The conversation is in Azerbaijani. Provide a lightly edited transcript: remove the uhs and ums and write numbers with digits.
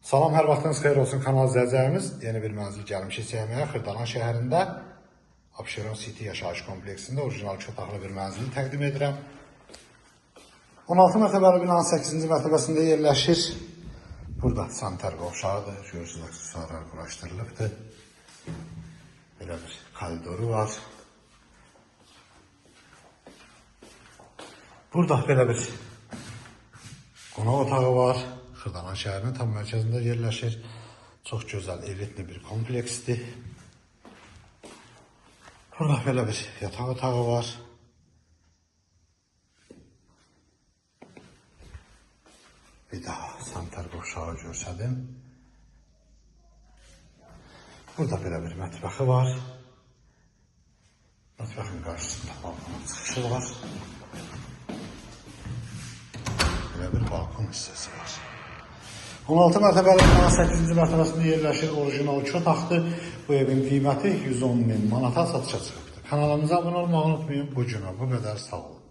Salam, hər vaxtınız xeyir olsun kanal izləyicilərimiz. Yeni bir mənzil gəlmişik çəkməyə. Xırdalan şəhərində Abşeron City yaşayış kompleksində orijinal 2 otaqlı bir mənzili təqdim edirəm. 16 mərtəbəli binanın 8-ci mərtəbəsində yerləşir. Burada sanitar qovşağıdır. Görürsünüz, aksesuarlar quraşdırılıbdır. Belə bir koridoru var. Burada belə bir qonaq otağı var. Xırdalan şəhərinin tam mərkəzində yerləşir. Çox gözəl, elitli bir kompleksdir. Burada belə bir yataq otağı var. Bir daha sanitar qovşağı görsədim. Burada belə bir mətbəxi var. Mətbəxin qarşısında balkon çıxışı var. Belə bir balkon hissəsi var. 16 mərtəbəli binanın 8-ci mərtəbəsində yerləşir. Orijinal 2 otaqdır. Bu evin qiyməti 110.000 manata satışa çıxıbdır. Kanalımıza abunə olmağı unutmayın. Bu günə bu qədər, sağ olun.